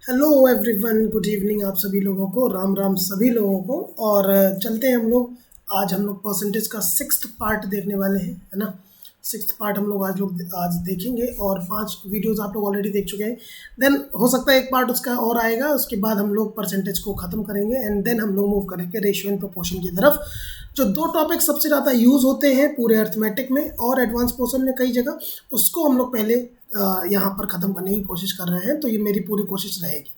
Hello everyone, good evening आप सभी लोगों को, राम राम सभी लोगों को। और चलते हैं हम लोग। आज हम लोग परसेंटेज का सिक्स्थ पार्ट देखने वाले हैं, है ना। सिक्स्थ पार्ट हम लोग आज देखेंगे और 5 वीडियोस आप लोग ऑलरेडी देख चुके हैं। देन हो सकता है एक पार्ट उसका और आएगा, उसके बाद हम लोग परसेंटेज को ख़त्म करेंगे एंड देन हम लोग मूव करेंगे रेशियो एंड प्रोपोर्शन की तरफ। जो 2 टॉपिक सबसे ज़्यादा यूज़ होते हैं पूरे अर्थमेटिक में और एडवांस पोर्शन में कई जगह, उसको हम लोग पहले यहाँ पर ख़त्म करने की कोशिश कर रहे हैं, तो ये मेरी पूरी कोशिश रहेगी।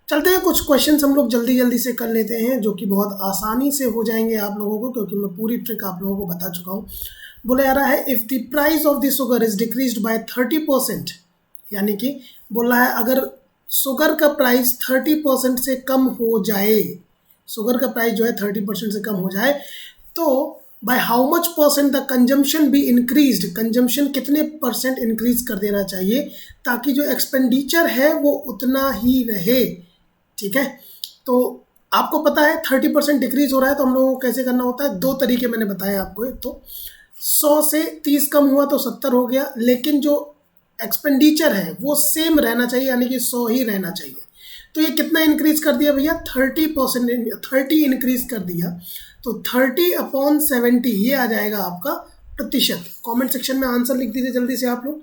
चलते हैं, कुछ क्वेश्चंस हम लोग जल्दी जल्दी से कर लेते हैं जो कि बहुत आसानी से हो जाएंगे आप लोगों को, क्योंकि मैं पूरी ट्रिक आप लोगों को बता चुका हूँ। बोला जा रहा है if the price of the sugar is decreased by 30%, यानी कि बोल रहा है अगर शुगर का प्राइस 30% से कम हो जाए, शुगर का प्राइस जो है 30% से कम हो जाए, तो bye how much percent the consumption be increased, consumption कितने परसेंट इंक्रीज कर देना चाहिए ताकि जो एक्सपेंडिचर है वो उतना ही रहे। ठीक है, तो आपको पता है 30% डिक्रीज हो रहा है, तो हम लोगों को कैसे करना होता है, 2 तरीके मैंने बताए आपको। एक तो 100 से 30 कम हुआ तो 70 हो गया, लेकिन जो एक्सपेंडिचर है वो सेम रहना चाहिए, यानी कि 100 ही रहना चाहिए। तो ये कितना इंक्रीज कर दिया भैया, 30%, 30 इंक्रीज कर दिया, तो 30/70 ये आ जाएगा आपका प्रतिशत। कमेंट सेक्शन में आंसर लिख दीजिए जल्दी से आप लोग।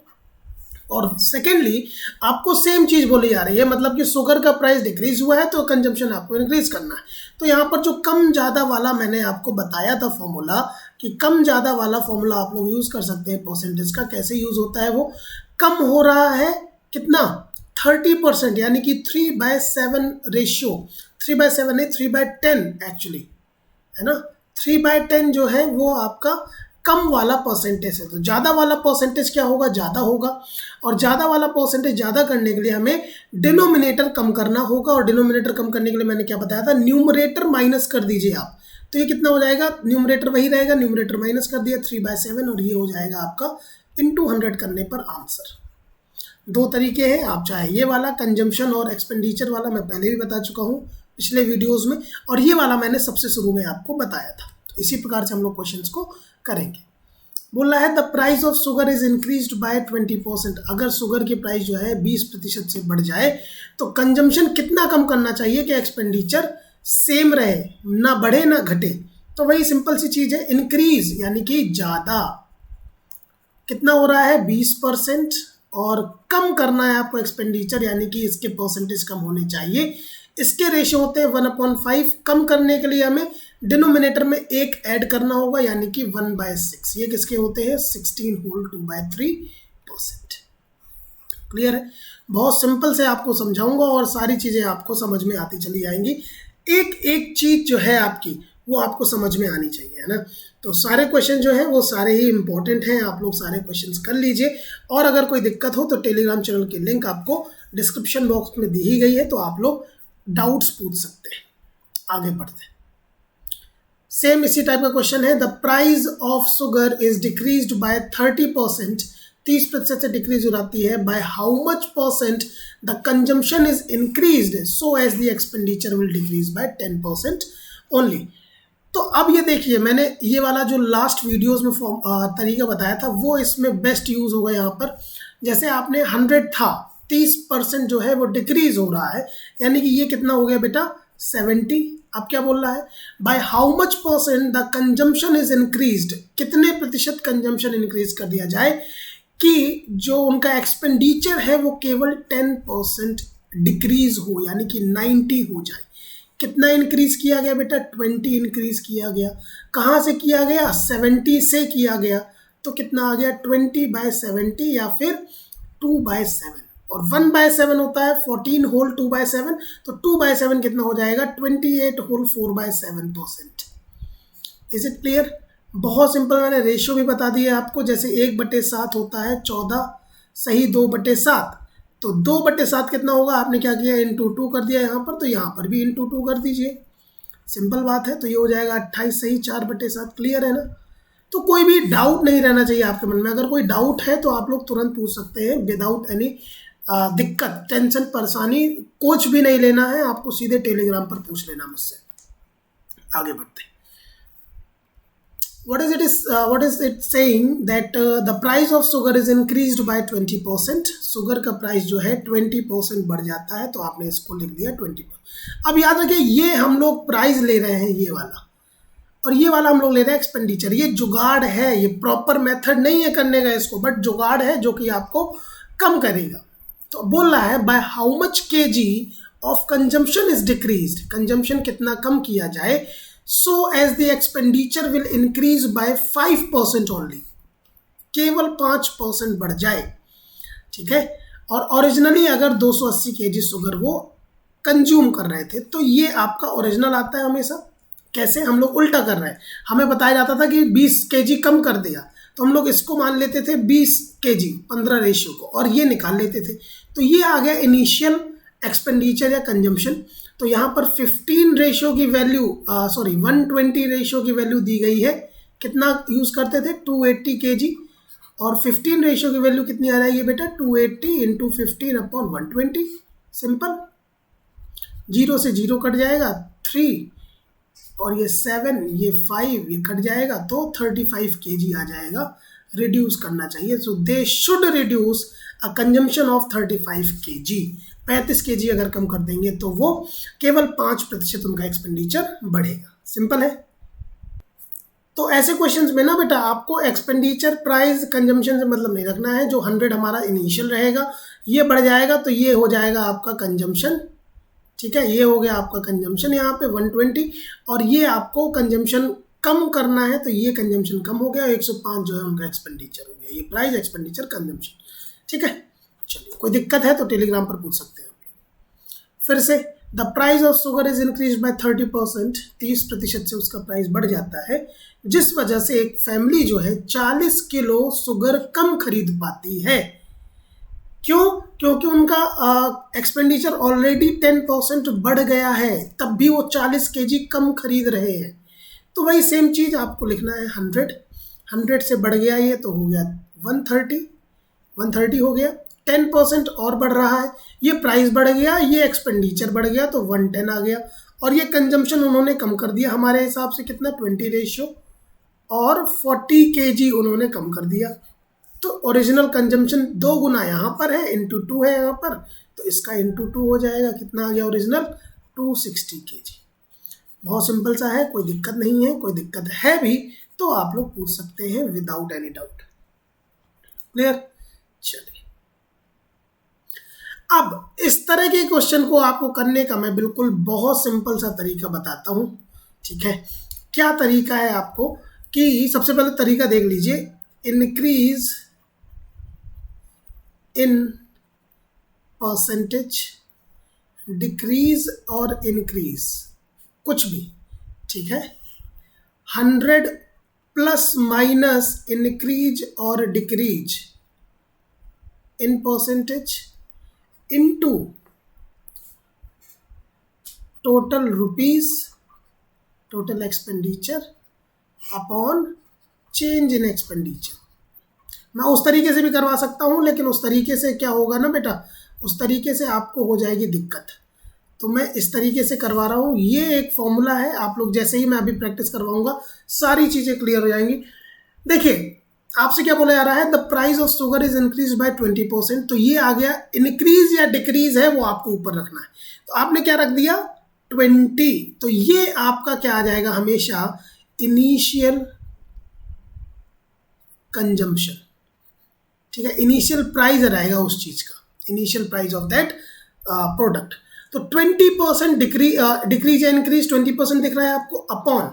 और सेकेंडली आपको सेम चीज़ बोली जा रही है, मतलब कि शुगर का प्राइस डिक्रीज हुआ है तो कंजम्पशन आपको इंक्रीज करना है। तो यहाँ पर जो कम ज़्यादा वाला मैंने आपको बताया था फॉर्मूला, कि कम ज़्यादा वाला फॉर्मूला आप लोग यूज़ कर सकते हैं परसेंटेज का। कैसे यूज़ होता है, वो कम हो रहा है कितना, 30%, यानी कि 3/7 रेशियो, 3/7 नहीं 3/10 एक्चुअली, है ना। 3/10 जो है वो आपका कम वाला परसेंटेज है। तो ज़्यादा वाला परसेंटेज क्या होगा, ज़्यादा होगा, और ज़्यादा वाला परसेंटेज ज़्यादा करने के लिए हमें डिनोमिनेटर कम करना होगा। और डिनोमिनेटर कम करने के लिए मैंने क्या बताया था, न्यूमरेटर माइनस कर दीजिए आप। तो ये कितना हो जाएगा, न्यूमरेटर वही रहेगा, न्यूमरेटर माइनस कर दिया 3/7, और ये हो जाएगा आपका इंटू 100 करने पर आंसर। 2 तरीके हैं, आप चाहे ये वाला कंजम्पशन और एक्सपेंडिचर वाला मैं पहले भी बता चुका हूँ पिछले वीडियोस में, और ये वाला मैंने सबसे शुरू में आपको बताया था। तो इसी प्रकार से हम लोग क्वेश्चंस को करेंगे। बोल रहा है the price of sugar is increased by 20%, अगर शुगर की प्राइस जो है 20% से बढ़ जाए तो कंजम्पशन कितना कम करना चाहिए कि एक्सपेंडिचर सेम रहे, ना बढ़े ना घटे। तो वही सिंपल सी चीज़ है, इंक्रीज यानी कि ज़्यादा, कितना हो रहा है 20%, और कम करना है आपको एक्सपेंडिचर, यानी कि इसके परसेंटेज कम होने चाहिए। इसके रेशियो होते हैं 1/5, कम करने के लिए हमें डिनोमिनेटर में 1 ऐड करना होगा, यानी कि 1/6। ये किसके होते हैं, 16 होल 2/3%। क्लियर है, बहुत सिंपल से आपको समझाऊंगा और सारी चीज़ें आपको समझ में आती चली जाएंगी। एक एक चीज़ जो है आपकी वो आपको समझ में आनी चाहिए, है ना। तो सारे क्वेश्चन जो है वो सारे ही इंपॉर्टेंट हैं, आप लोग सारे क्वेश्चंस कर लीजिए। और अगर कोई दिक्कत हो तो टेलीग्राम चैनल की लिंक आपको डिस्क्रिप्शन बॉक्स में दी ही गई है, तो आप लोग डाउट्स पूछ सकते हैं। आगे बढ़ते हैं, सेम इसी टाइप का क्वेश्चन है, the price of sugar is decreased by 30%, 30% से डिक्रीज हो जाती है, by how much percent the consumption is increased so as the expenditure will decrease by 10% only. तो अब ये देखिए, मैंने ये वाला जो लास्ट वीडियोस में तरीका बताया था वो इसमें बेस्ट यूज होगा यहाँ पर। जैसे आपने 100 था, 30% जो है वो डिक्रीज हो रहा है, यानी कि ये कितना हो गया बेटा 70। अब क्या बोल रहा है, by how much percent the consumption is increased, कितने प्रतिशत कंजम्पशन इंक्रीज कर दिया जाए कि जो उनका एक्सपेंडिचर है वो केवल 10% डिक्रीज हो, यानी कि 90 हो जाए। कितना इंक्रीज किया गया बेटा, 20 इंक्रीज किया गया। कहाँ से किया गया, 70 से किया गया। तो कितना आ गया 20/70 या फिर 2/7, और 1/7 होता है 14 होल 2/7, तो 2/7 कितना हो जाएगा 28 होल 4/7%। इज इट क्लियर, बहुत सिंपल। मैंने रेशियो भी बता दिया आपको, जैसे 1/7 होता है 14 सही 2/7, तो 2/7 कितना होगा, आपने क्या किया इंटू 2 कर दिया यहाँ पर, तो यहाँ पर भी इंटू 2 कर दीजिए, सिंपल बात है। तो ये हो जाएगा 28 सही 4/7। क्लियर है ना। तो कोई भी डाउट नहीं रहना चाहिए आपके मन में, अगर कोई डाउट है तो आप लोग तुरंत पूछ सकते हैं विदाउट एनी दिक्कत, टेंशन, परेशानी कुछ भी नहीं लेना है आपको, सीधे टेलीग्राम पर पूछ लेना मुझसे। आगे बढ़ते हैं, what is it saying that the price of sugar is increased by 20%. Sugar का प्राइस जो है 20% बढ़ जाता है, तो आपने इसको लिख दिया 20%। अब याद रखिए ये हम लोग प्राइस ले रहे हैं ये वाला, और ये वाला हम लोग ले रहे हैं एक्सपेंडिचर। ये जुगाड़ है, ये प्रॉपर मेथड नहीं है करने का इसको, बट जुगाड़ है जो कि आपको कम करेगा। तो बोल रहा है by how much KG of consumption is decreased, consumption कितना कम किया जाए, so as the expenditure will increase by 5% only, केवल 5% बढ़ जाए, ठीक है। और ओरिजिनली अगर 280 केजी शुगर वो कंज्यूम कर रहे थे, तो ये आपका ओरिजिनल आता है हमेशा। कैसे? हम लोग उल्टा कर रहे हैं, हमें बताया जाता था कि 20 केजी कम कर दिया, तो हम लोग इसको मान लेते थे 20 केजी 15 रेशियो को, और ये निकाल लेते थे। तो ये आ गया इनिशियल एक्सपेंडिचर या कंजम्पशन। तो यहाँ पर 15 रेशियो की वैल्यू 120 रेशियो की वैल्यू दी गई है। कितना यूज़ करते थे? 280 केजी, और 15 रेशियो की वैल्यू कितनी आ जाएगी बेटा? 280 इंटू 15/120। सिंपल, 0 से 0 कट जाएगा, 3 और ये 7 ये 5 ये कट जाएगा, तो 35 केजी आ जाएगा। रिड्यूस करना चाहिए, so they should reduce a consumption of 35 KG. 35 KG अगर कम कर देंगे तो वो केवल 5% उनका एक्सपेंडिचर बढ़ेगा। सिंपल है। तो ऐसे क्वेश्चंस में ना बेटा आपको एक्सपेंडिचर प्राइस कंजम्पशन से मतलब नहीं रखना है। जो 100 हमारा इनिशियल रहेगा, ये बढ़ जाएगा तो ये हो जाएगा आपका कंजम्पशन, ठीक है। ये हो गया आपका कंजम्पशन यहाँ पे 120, और ये आपको कंजम्पशन कम करना है, तो ये कंजम्पशन कम हो गया, 105 जो है उनका एक्सपेंडिचर हो गया। ये प्राइस, एक्सपेंडिचर, कंजम्पशन, ठीक है। चलिए, कोई दिक्कत है तो टेलीग्राम पर पूछ सकते हैं। फिर से, the price of sugar is increase by 30%, 30% से उसका प्राइस बढ़ जाता है, जिस वजह से एक फैमिली जो है 40 किलो शुगर कम खरीद पाती है। क्यों? क्योंकि उनका एक्सपेंडिचर ऑलरेडी 10% बढ़ गया है, तब भी वो 40 केजी कम खरीद रहे हैं। तो वही सेम चीज़ आपको लिखना है। 100 से बढ़ गया ये, तो हो गया 130 हो गया। 10% और बढ़ रहा है, ये प्राइस बढ़ गया, ये एक्सपेंडिचर बढ़ गया, तो 110 आ गया। और ये कंजम्पशन उन्होंने कम कर दिया हमारे हिसाब से, कितना? 20 रेशियो, और 40 केजी उन्होंने कम कर दिया। तो ओरिजिनल कंजम्पशन 2 गुना यहाँ पर है, इंटू 2 है यहाँ पर, तो इसका इंटू 2 हो जाएगा। कितना आ गया ओरिजिनल? 260 केजी। बहुत सिंपल सा है, कोई दिक्कत नहीं है। कोई दिक्कत है भी तो आप लोग पूछ सकते हैं विदाउट एनी डाउट। क्लियर? चलिए, अब इस तरह के क्वेश्चन को आपको करने का मैं बिल्कुल बहुत सिंपल सा तरीका बताता हूँ, ठीक है। क्या तरीका है आपको कि सबसे पहले तरीका देख लीजिए। इंक्रीज इन परसेंटेज, डिक्रीज और इंक्रीज, कुछ भी, ठीक है। 100 प्लस माइनस इंक्रीज और decrease in percentage into total rupees, total expenditure upon change in expenditure. मैं उस तरीके से भी करवा सकता हूँ, लेकिन उस तरीके से क्या होगा ना बेटा, उस तरीके से आपको हो जाएगी दिक्कत। तो मैं इस तरीके से करवा रहा हूँ। ये एक फॉर्मूला है, आप लोग जैसे ही मैं अभी प्रैक्टिस करवाऊंगा सारी चीज़ें क्लियर हो जाएंगी। देखिए, आपसे क्या बोला जा रहा है? The price of sugar is increase by 20%। तो ये आ गया इंक्रीज या डिक्रीज है, वो आपको ऊपर रखना है। तो आपने क्या रख दिया? 20। तो ये आपका क्या आ जाएगा? हमेशा इनिशियल कंजम्पशन, ठीक है। इनिशियल प्राइस रहेगा उस चीज़ का, initial price of that product. तो 20% डिक्रीज या इंक्रीज 20% दिख रहा है आपको, अपॉन,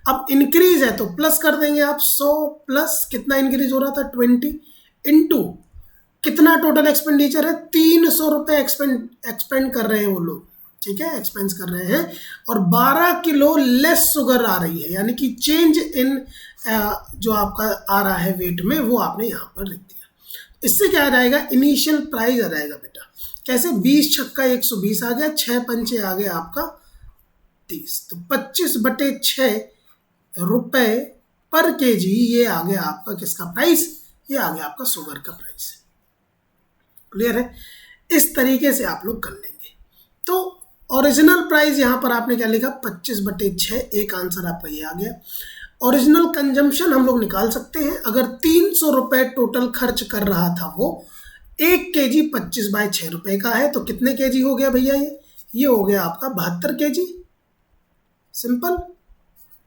अब इंक्रीज है तो प्लस कर देंगे आप 100 प्लस कितना इंक्रीज हो रहा था 20 इनटू कितना टोटल एक्सपेंडिचर है 300 रुपये एक्सपेंड कर रहे हैं वो लोग, ठीक है, एक्सपेंस कर रहे हैं, और 12 किलो लेस शुगर आ रही है, यानी कि चेंज इन जो आपका आ रहा है वेट में वो आपने यहाँ पर लिख दिया। इससे क्या आ जाएगा? इनिशियल प्राइस आ जाएगा बेटा। कैसे? 20 छक्का 120 आ गया, 6 पंचे आ गया आपका 30, तो 25/6 रुपए पर केजी ये आ गया आपका किसका प्राइस? ये आ गया आपका शुगर का प्राइस। क्लियर है? इस तरीके से आप लोग कर लेंगे। तो ओरिजिनल प्राइस यहाँ पर आपने क्या लिखा? 25/6, एक आंसर आपका ये आ गया। ओरिजिनल कंजम्पशन हम लोग निकाल सकते हैं। अगर 300 रुपये टोटल खर्च कर रहा था वो, 1 केजी 25/6 रुपये का है, तो कितने केजी हो गया भैया? ये हो गया आपका 72 केजी। सिंपल।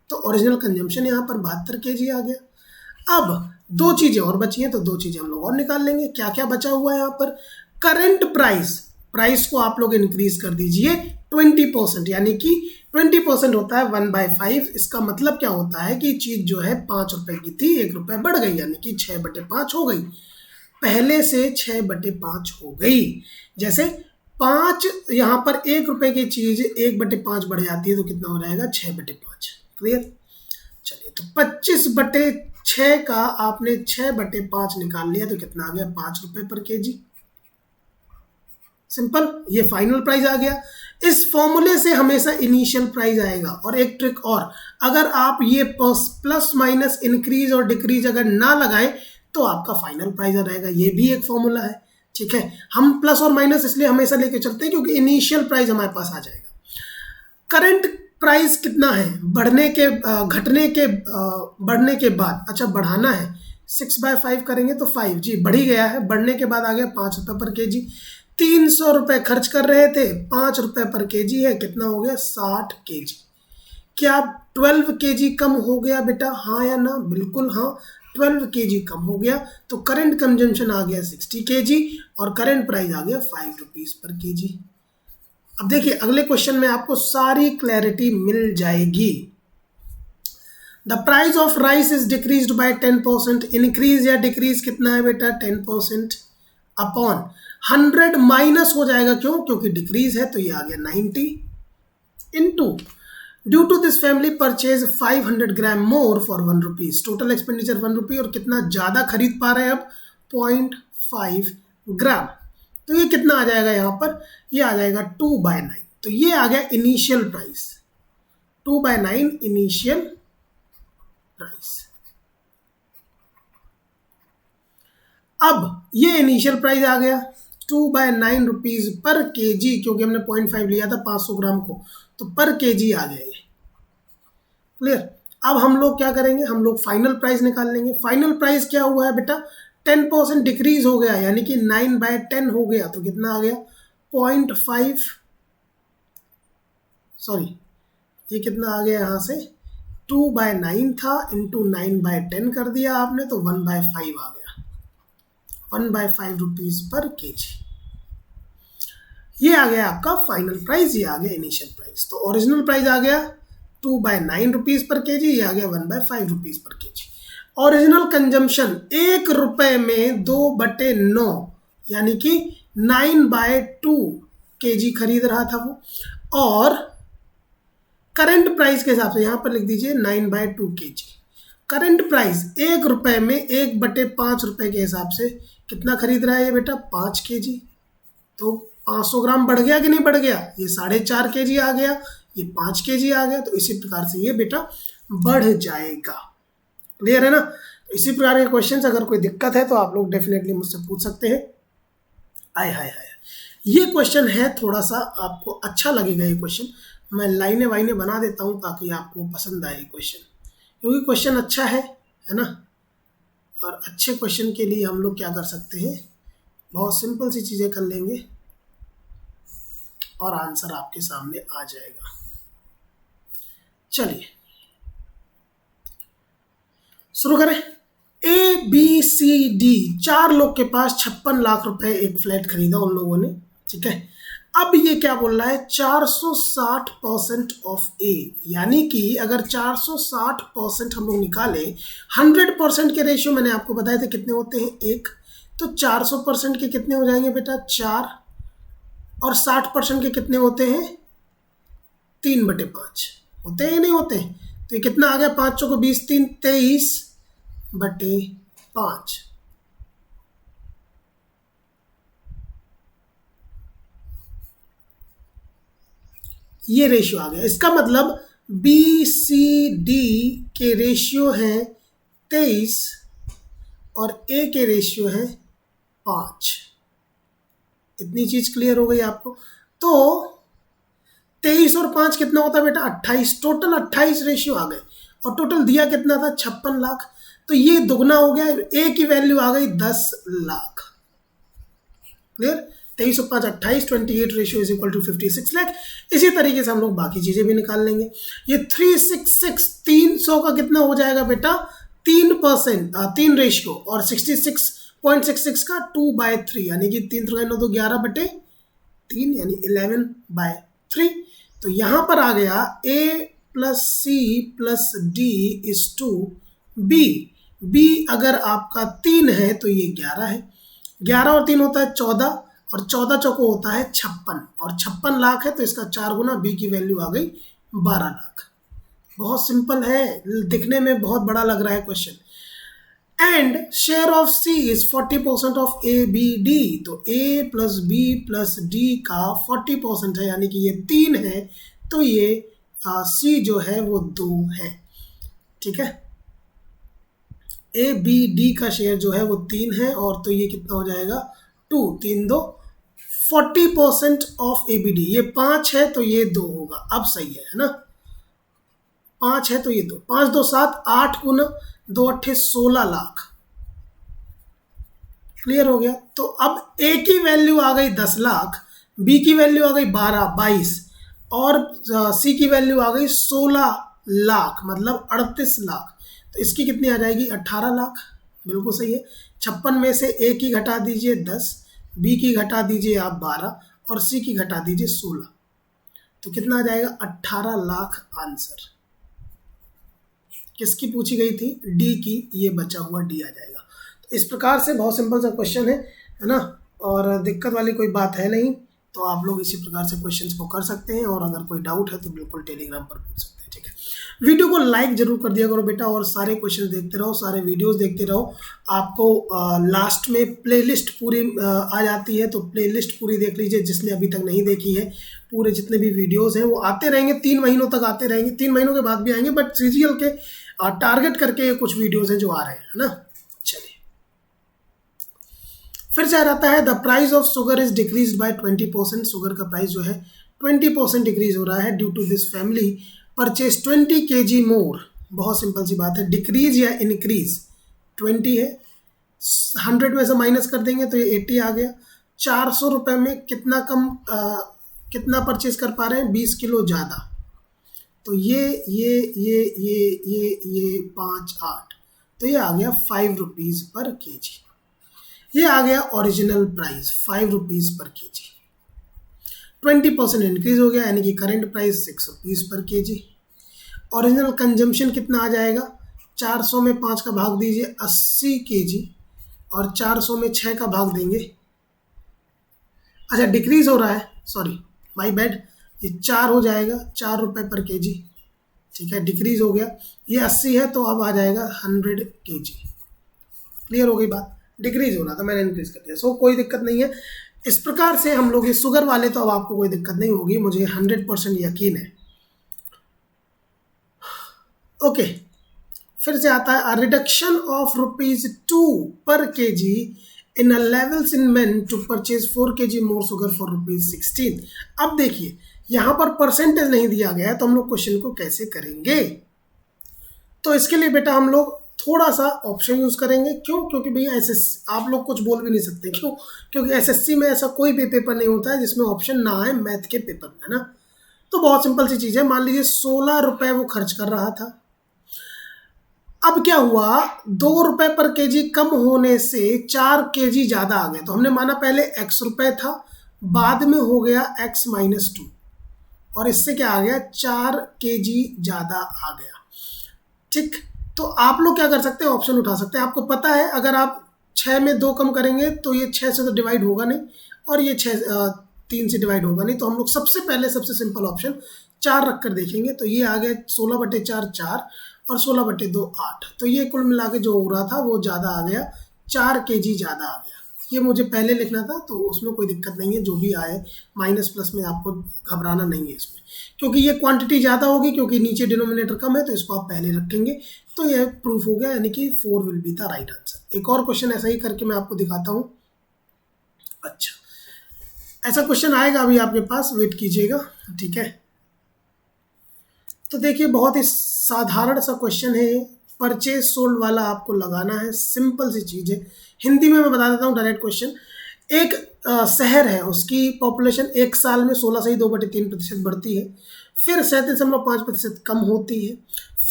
तो ओरिजिनल कंजम्पशन यहाँ पर 72 केजी आ गया। अब 2 चीज़ें और बची हैं, तो 2 चीज़ें हम लोग और निकाल लेंगे। क्या क्या बचा हुआ है यहाँ पर? करंट प्राइस को आप लोग इंक्रीज कर दीजिए 20%, यानी कि 20% होता है 1/5। इसका मतलब क्या होता है कि चीज़ जो है 5 रुपये की थी, 1 रुपये बढ़ गई, यानी कि 6/5 हो गई। पहले से 6/5 हो गई। जैसे 5 यहाँ पर 1 रुपये की चीज़ 1/5 बढ़ जाती है, तो कितना हो जाएगा? 6/5। क्लियर? चलिए, तो 25/6 का आपने 6/5 निकाल लिया, तो कितना आ गया? 5 रुपये पर केजी। सिंपल। ये फाइनल प्राइस आ गया। इस फॉर्मूले से हमेशा इनिशियल प्राइस आएगा। और एक ट्रिक और, अगर आप ये प्लस माइनस इंक्रीज और डिक्रीज अगर ना लगाएं तो आपका फाइनल प्राइस रहेगा। ये भी एक फॉर्मूला है, ठीक है। हम प्लस और माइनस इसलिए हमेशा लेके चलते हैं क्योंकि इनिशियल प्राइस हमारे पास आ जाएगा। करंट प्राइस कितना है? बढ़ने के घटने के बढ़ने के बाद, अच्छा बढ़ाना है, 6/5 करेंगे तो 5 जी बढ़ ही गया है। बढ़ने के बाद आ गया 5 रुपये पर केजी। 300 रुपये खर्च कर रहे थे, 5 रुपये पर केजी है, कितना हो गया? 60 केजी। क्या 12 केजी कम हो गया बेटा? हाँ या ना? बिल्कुल हाँ, 12 केजी कम हो गया। तो करंट कंजम्पशन आ गया 60 केजी और करंट प्राइस आ गया 5 रुपीज़ पर केजी। अब देखिए अगले क्वेश्चन में आपको सारी क्लैरिटी मिल जाएगी। The price of rice is decrease by 10%। Increase या डिक्रीज कितना है बेटा? 10%। अपॉन 100 माइनस हो जाएगा, क्यों? क्योंकि डिक्रीज है, तो ये आ गया 90। Into due to this family purchase 500 gram more for 1 rupees. Total expenditure 1 rupee और कितना ज़्यादा खरीद पा रहे हैं अब? 0.5 ग्राम। तो ये कितना आ जाएगा यहाँ पर? ये आ जाएगा 2/9। तो ये आ गया इनिशियल प्राइस, 2/9 इनिशियल प्राइस। अब ये इनिशियल प्राइस आ गया 2/9 रुपीज़ पर केजी, क्योंकि हमने 0.5 लिया था 500 ग्राम को, तो पर केजी आ गया ये। क्लियर? अब हम लोग क्या करेंगे? हम लोग फाइनल प्राइस निकाल लेंगे। फाइनल प्राइस क्या हुआ है बेटा? 10% डिक्रीज हो गया, यानी कि 9/10 हो गया, तो कितना आ गया? 0.5, सॉरी ये कितना आ गया यहाँ से? 2/9 था, इंटू 9/10 कर दिया आपने, तो 1/5 आ गया। 1/5 रुपीज़ पर केजी। ये आ गया आपका फाइनल प्राइस, ये आ गया इनिशियल प्राइस। तो ओरिजिनल प्राइस आ गया 2/9 रुपीज़ पर केजी, ये आ गया 1/5 रुपीज़ पर केजी। ओरिजिनल कंजम्पशन 1 रुपये में 2/9, यानी कि 9/2 केजी खरीद रहा था वो। और करंट प्राइस के हिसाब से यहाँ पर लिख दीजिए 9/2 केजी। करंट प्राइस 1 रुपये में 1/5 रुपये के हिसाब से कितना खरीद रहा है ये बेटा? 5 केजी। तो 500 ग्राम बढ़ गया कि नहीं बढ़ गया? ये 4.5 केजी आ गया, ये 5 केजी आ गया। तो इसी प्रकार से ये बेटा बढ़ जाएगा। क्लियर है ना? तो इसी प्रकार के क्वेश्चन, अगर कोई दिक्कत है तो आप लोग डेफिनेटली मुझसे पूछ सकते हैं। आय हाय हाय, ये क्वेश्चन है थोड़ा सा आपको अच्छा लगेगा। ये क्वेश्चन मैं लाइनें वाइनें बना देता हूँ ताकि आपको पसंद आए क्वेश्चन, क्योंकि क्वेश्चन अच्छा है ना। और अच्छे क्वेश्चन के लिए हम लोग क्या कर सकते हैं? बहुत सिंपल सी चीज़ें कर लेंगे और आंसर आपके सामने आ जाएगा। चलिए शुरू करें। ABCD 4 लोग के पास 56 लाख रुपए एक फ्लैट खरीदा उन लोगों ने, ठीक है। अब ये क्या बोल रहा है? 460% ऑफ A, यानी कि अगर 460% हम लोग निकाले, 100% के रेशियो मैंने आपको बताए थे कितने होते हैं? 1। तो 400% के कितने हो जाएंगे बेटा? 4। और 60% के कितने होते हैं? 3/5 होते हैं या नहीं होते हैं? तो ये कितना आ गया? 5 को 20, 3 23/5। ये रेशियो आ गया। इसका मतलब BCD के रेशियो हैं 23 और A के रेशियो हैं 5। इतनी चीज क्लियर हो गई आपको? तो 23 और 5 कितना होता है बेटा? 28। टोटल 28 रेशियो आ गए। और टोटल दिया कितना था 56 लाख, तो ये दुगना हो गया, ए की वैल्यू आ गई 10 लाख। क्लियर? 23 और 5 28, 28 ratio is equal to 56 lakh. इसी तरीके से हम लोग बाकी चीजें भी निकाल लेंगे। ये 366 300 का कितना हो जाएगा बेटा 3%, 3 रेशियो, और 66.66 का 2/3, यानी कि 3 3 9 2 11/3 यानी 11/3। तो यहां पर आ गया A plus C plus D is to B। B अगर आपका 3 है तो ये 11 है, 11 और 3 होता है 14, और 14 चौको होता है 56, और 56 लाख है तो इसका 4 गुना, B की वैल्यू आ गई 12 लाख। बहुत सिंपल है, दिखने में बहुत बड़ा लग रहा है question. And share of C is 40% of ABD, तो A plus B plus D का 40% है, यानी कि ये 3 है, तो ये C जो है वो 2 है। ठीक है, ABD का शेयर जो है वो 3 है, और तो ये कितना हो जाएगा 2, 3 2 40% ऑफ ABD। ये 5 है तो ये 2 होगा, अब सही है ना, 5 है तो ये 2, 5 2 7 8 गुना 2 8 16 लाख। क्लियर हो गया? तो अब A की वैल्यू आ गई 10 लाख, B की वैल्यू आ गई 22, और C की वैल्यू आ गई 16 लाख, मतलब 38 लाख। तो इसकी कितनी आ जाएगी 18 लाख। बिल्कुल सही है। 56 में से A की घटा दीजिए 10, B की घटा दीजिए आप 12, और C की घटा दीजिए 16, तो कितना आ जाएगा 18 लाख आंसर। किसकी पूछी गई थी? डी की, ये बचा हुआ डी आ जाएगा। तो इस प्रकार से बहुत सिंपल सा क्वेश्चन है ना, और दिक्कत वाली कोई बात है नहीं। तो आप लोग इसी प्रकार से क्वेश्चंस को कर सकते हैं, और अगर कोई डाउट है तो बिल्कुल टेलीग्राम पर पूछ सकते हैं। ठीक है, वीडियो को लाइक जरूर कर दिया करो बेटा, और सारे क्वेश्चन देखते रहो, सारे वीडियोस देखते रहो। आपको लास्ट में प्लेलिस्ट पूरी आ जाती है, तो प्लेलिस्ट पूरी देख लीजिए जिसने अभी तक नहीं देखी है। पूरे जितने भी वीडियोस हैं वो आते रहेंगे, 3 महीनों तक आते रहेंगे, 3 महीनों के बाद भी आएंगे, बट सीरियल के टारगेट करके कुछ वीडियोस हैं जो आ रहे हैं, है ना। चलिए, फिर से आ जाता है, the price of sugar is decrease by 20%। Sugar का प्राइस जो है 20% डिक्रीज हो रहा है due to this family purchase 20 kg more. बहुत सिंपल सी बात है, डिक्रीज या इंक्रीज, 20 है, 100 में से माइनस कर देंगे तो ये 80 आ गया। 400 रुपये में कितना कम कितना परचेज कर पा रहे हैं, 20 किलो ज़्यादा। तो ये 5 8, तो ये आ गया 5 रुपीज़ पर केजी। ये आ गया ओरिजिनल प्राइस 5 रुपीज़ पर केजी। 20% इंक्रीज हो गया, यानी कि करंट प्राइस 6 रुपीज़ पर केजी। ओरिजिनल कंजम्पशन कितना आ जाएगा, 400 में 5 का भाग दीजिए 80 केजी, और 400 में 6 का भाग देंगे। अच्छा, डिक्रीज हो रहा है, सॉरी माय बैड, ये 4 हो जाएगा, 4 रुपये पर केजी। ठीक है, डिक्रीज हो गया, ये 80 है तो अब आ जाएगा 100 केजी। क्लियर हो गई बात? डिक्रीज हो रहा था, मैंने इंक्रीज कर दिया, सो कोई दिक्कत नहीं है। इस प्रकार से हम लोग ये शुगर वाले तो अब आपको कोई दिक्कत नहीं होगी, मुझे 100% यकीन है। ओके, फिर से आता है, reduction of ₹2 per KG enables in man to purchase 4 kg more sugar for ₹16। अब देखिए, यहाँ पर परसेंटेज नहीं दिया गया है, तो हम लोग क्वेश्चन को कैसे करेंगे? तो इसके लिए बेटा हम लोग थोड़ा सा ऑप्शन यूज करेंगे। क्यों? क्योंकि भैया आप लोग कुछ बोल भी नहीं सकते। क्यों? क्योंकि एसएससी में ऐसा कोई भी पेपर नहीं होता है जिसमें ऑप्शन ना आए मैथ के पेपर में, है ना। तो बहुत सिंपल सी चीज़ है, मान लीजिए 16 रुपये वो खर्च कर रहा था। अब क्या हुआ, 2 रुपये पर केजी कम होने से 4 केजी ज़्यादा आ गया। तो हमने माना पहले x रुपये था, बाद में हो गया x-2, और इससे क्या आ गया, 4 केजी ज़्यादा आ गया। ठीक, तो आप लोग क्या कर सकते हैं, ऑप्शन उठा सकते हैं। आपको पता है अगर आप 6 में 2 कम करेंगे तो ये 6 से तो डिवाइड होगा नहीं, और ये 3 से डिवाइड होगा नहीं। तो हम लोग सबसे पहले सबसे सिंपल ऑप्शन 4 रख कर देखेंगे। तो ये आ गया 16/4 4, और 16/2 8। तो ये कुल मिला के जो हो रहा था वो ज़्यादा आ गया, 4 केजी ज़्यादा आ गया। ये मुझे पहले लिखना था, तो उसमें कोई दिक्कत नहीं है, जो भी आए माइनस प्लस में आपको घबराना नहीं है इसमें, क्योंकि ये क्वांटिटी ज़्यादा होगी, क्योंकि नीचे डिनोमिनेटर कम है, तो इसको आप पहले रखेंगे। तो ये प्रूफ हो गया, यानी कि 4 will be the right answer. एक और क्वेश्चन ऐसा ही करके मैं आपको दिखाता हूँ। अच्छा, ऐसा क्वेश्चन आएगा अभी आपके पास, वेट कीजिएगा। ठीक है, तो देखिए बहुत ही साधारण सा क्वेश्चन है, परचेज सोल्ड वाला आपको लगाना है, सिंपल सी चीज़ है। हिंदी में मैं बता देता हूँ डायरेक्ट क्वेश्चन। एक शहर है, उसकी पॉपुलेशन एक साल में 16 से ही 2/3% बढ़ती है, फिर 37.5% कम होती है,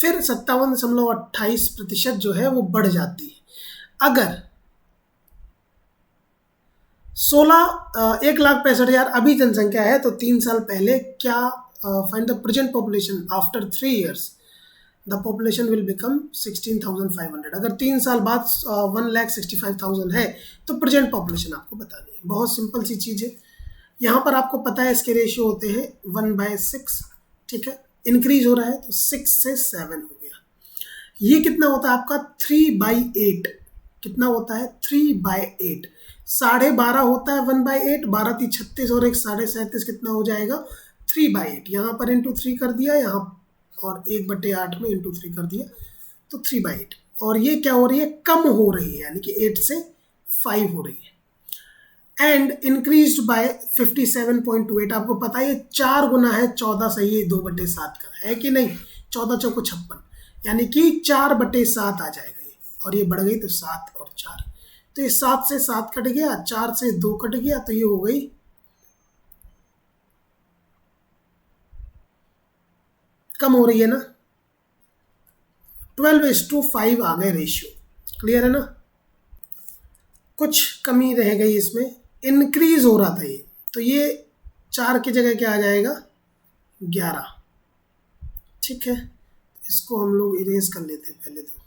फिर 57.28% जो है वो बढ़ जाती है। अगर 1,65,000 अभी जनसंख्या है, तो 3 साल पहले क्या, find the present population after 3 years, the population will become 16,500। अगर 3 साल बाद 1,65,000 है तो प्रेजेंट पॉपुलेशन आपको बतानी है। बहुत सिंपल सी चीज़ है। यहाँ पर आपको पता है इसके रेशियो होते हैं 1/6, ठीक है। इंक्रीज हो रहा है तो 6 से 7 हो गया। ये कितना होता है आपका 3/8, कितना होता है 3/8, 12.5 होता है 1/8, 12 × 36 और 1 37 कितना हो जाएगा 3/8। यहाँ पर इंटू 3 कर दिया, यहाँ और 1/8 में इंटू 3 कर दिया, तो 3/8। और ये क्या हो रही है, कम हो रही है, यानी कि 8 से 5 हो रही है। And increase by 57.28। आपको पता है 4 गुना है 14 से, ये 2/7 का है कि नहीं, 14 चौको 56, यानी कि 4/7 आ जाएगा ये, और ये बढ़ गई तो 7 और 4, तो ये 7 से 7 कट गया, 4 से 2 कट गया, तो ये हो गई कम हो रही है ना, 12:5 आ गए रेशियो। क्लियर है ना, कुछ कमी रह गई इसमें, इंक्रीज हो रहा था ये, तो ये 4 की जगह क्या आ जाएगा 11, ठीक है। इसको हम लोग इरेज कर लेते हैं पहले तो।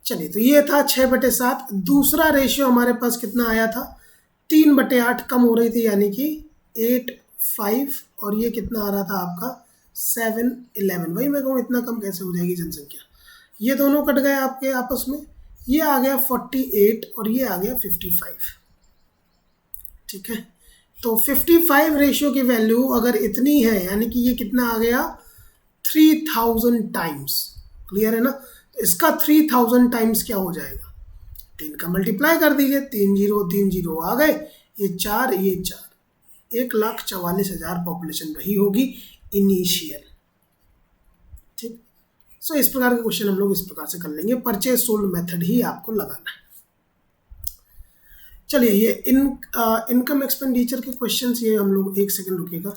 चलिए, तो ये था 6/7। दूसरा रेशियो हमारे पास कितना आया था, 3/8 कम हो रही थी, यानी कि 8/5, और ये कितना आ रहा था आपका 7/11। वही मैं कहूँ इतना कम कैसे हो जाएगी जनसंख्या। ये दोनों कट गए आपके आपस में, ये आ गया 48 और ये आ गया 55, ठीक है। तो 55 रेशियो की वैल्यू अगर इतनी है, यानी कि ये कितना आ गया 3000 टाइम्स। क्लियर है ना, तो इसका 3000 टाइम्स क्या हो जाएगा, 3 का मल्टीप्लाई कर दीजिए, 3 0 3 0 आ गए, ये 4 ये 4, 1,44,000 पॉपुलेशन रही होगी इनिशियल, ठीक। सो इस प्रकार के क्वेश्चन हम लोग इस प्रकार से कर लेंगे, परचेज सोल्ड मेथड ही आपको लगाना है। चलिए, ये इनकम एक्सपेंडिचर के क्वेश्चंस, ये हम लोग 1 सेकंड रुकेगा।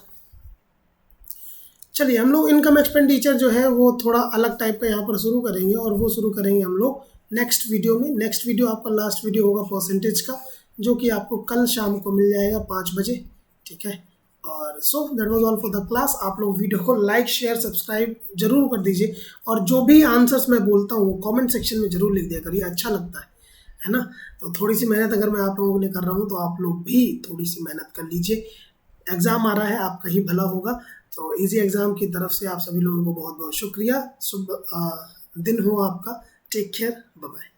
चलिए, हम लोग इनकम एक्सपेंडिचर जो है वो थोड़ा अलग टाइप का यहाँ पर शुरू करेंगे, और वो शुरू करेंगे हम लोग नेक्स्ट वीडियो में। नेक्स्ट वीडियो आपका लास्ट वीडियो होगा परसेंटेज का, जो कि आपको कल शाम को मिल जाएगा 5 बजे, ठीक है। और so that was all for the class. आप लोग वीडियो को लाइक शेयर सब्सक्राइब जरूर कर दीजिए, और जो भी आंसर्स मैं बोलता हूँ वो कमेंट सेक्शन में जरूर लिख दिया करिए, अच्छा लगता है ना। तो थोड़ी सी मेहनत अगर मैं आप लोगों के लिए कर रहा हूँ, तो आप लोग भी थोड़ी सी मेहनत कर लीजिए। एग्ज़ाम आ रहा है, आपका ही भला होगा। तो इजी एग्ज़ाम की तरफ से आप सभी लोगों को बहुत बहुत शुक्रिया। शुभ दिन हो आपका। Take care, bye bye.